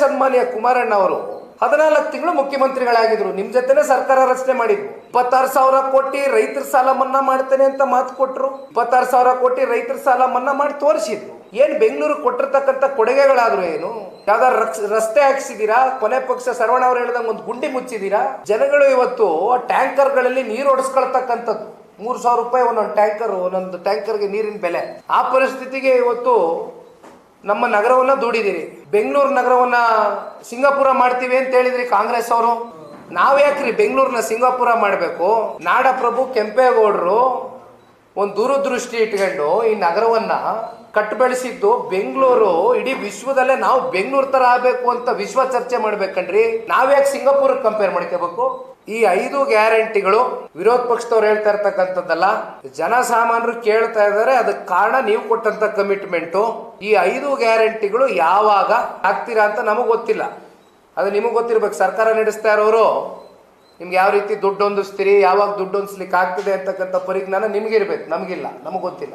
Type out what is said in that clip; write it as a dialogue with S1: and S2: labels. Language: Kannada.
S1: ಸನ್ಮಾನ್ಯ ಕುಮಾರಣ್ಣ ಅವರು 14 ತಿಂಗಳು ಮುಖ್ಯಮಂತ್ರಿಗಳಾಗಿದ್ರು. ನಿಮ್ ಜೊತೆನೆ ಸರ್ಕಾರ ರಚನೆ ಮಾಡಿದ್ರು. 26,000 ಕೋಟಿ ರೈತರ ಸಾಲ ಮನ್ನಾ ಮಾಡ್ತೇನೆ ಅಂತ ಮಾತು ಕೊಟ್ರು. 26,000 ಕೋಟಿ ರೈತರ ಸಾಲ ಮನ್ನಾ ಮಾಡಿ ತೋರಿಸಿದ್ರು. ಏನ್ ಬೆಂಗಳೂರು ಕೊಟ್ಟಿರ್ತಕ್ಕಂಥ ಕೊಡುಗೆಗಳಾದ್ರು ಏನು? ಯಾವ್ದಾರು ರಸ್ತೆ ಹಾಕ್ಸಿದೀರಾ? ಕೊನೆ ಪಕ್ಷ ಸರವಣ ಅವ್ರು ಹೇಳಿದಂಗೆ ಒಂದು ಗುಂಡಿ ಮುಚ್ಚಿದೀರಾ? ಜನಗಳು ಇವತ್ತು ಟ್ಯಾಂಕರ್ಗಳಲ್ಲಿ ನೀರು ಹೊಡೆಸ್ಕೊಳ್ತಕ್ಕಂಥದ್ದು. 3,000 ರೂಪಾಯಿ ಒಂದೊಂದು ಟ್ಯಾಂಕರ್ಗೆ ನೀರಿನ ಬೆಲೆ. ಆ ಪರಿಸ್ಥಿತಿಗೆ ಇವತ್ತು ನಮ್ಮ ನಗರವನ್ನ ದೂಡಿದಿರಿ. ಬೆಂಗಳೂರು ನಗರವನ್ನ ಸಿಂಗಾಪುರ ಮಾಡ್ತೀವಿ ಅಂತ ಹೇಳಿದ್ರಿ ಕಾಂಗ್ರೆಸ್ ಅವರು. ನಾವ್ ಯಾಕ್ರಿ ಬೆಂಗಳೂರನ್ನ ಸಿಂಗಾಪುರ ಮಾಡಬೇಕು? ನಾಡಪ್ರಭು ಕೆಂಪೇಗೌಡರು ಒಂದು ದೂರದೃಷ್ಟಿ ಇಟ್ಕೊಂಡು ಈ ನಗರವನ್ನ ಕಟ್ಟು ಬೆಳೆಸಿದ್ದು. ಬೆಂಗಳೂರು ಇಡೀ ವಿಶ್ವದಲ್ಲೇ ನಾವು ಬೆಂಗಳೂರು ತರ ಆಗ್ಬೇಕು ಅಂತ ವಿಶ್ವ ಚರ್ಚೆ ಮಾಡ್ಬೇಕಂಡ್ರಿ. ನಾವ್ಯಾಕೆ ಸಿಂಗಾಪುರ್ ಕಂಪೇರ್ ಮಾಡ್ಕೋಬೇಕು? ಈ 5 ಗ್ಯಾರಂಟಿಗಳು ವಿರೋಧ ಪಕ್ಷದವ್ರು ಹೇಳ್ತಾ ಇರ್ತಕ್ಕಂಥದ್ದಲ್ಲ, ಜನಸಾಮಾನ್ಯರು ಕೇಳ್ತಾ ಇದ್ದಾರೆ. ಅದಕ್ಕೆ ಕಾರಣ ನೀವು ಕೊಟ್ಟಂತ ಕಮಿಟ್ಮೆಂಟು. ಈ 5 ಗ್ಯಾರಂಟಿಗಳು ಯಾವಾಗ ಆಗ್ತೀರಾ ಅಂತ ನಮಗ್ ಗೊತ್ತಿಲ್ಲ. ಅದು ನಿಮಗ್ ಗೊತ್ತಿರ್ಬೇಕು. ಸರ್ಕಾರ ನಡೆಸ್ತಾ ಇರೋರು ನಿಮ್ಗೆ ಯಾವ ರೀತಿ ದುಡ್ಡು ಹೊಂದಿಸ್ತೀರಿ, ಯಾವಾಗ ದುಡ್ಡು ಹೊಂದಿಸ್ಲಿಕ್ಕೆ ಆಗ್ತದೆ ಅಂತಕ್ಕಂಥ ಪರಿಜ್ಞಾನ ನಿಮ್ಗಿರ್ಬೇಕು. ನಮಗಿಲ್ಲ, ನಮಗ್ ಗೊತ್ತಿಲ್ಲ.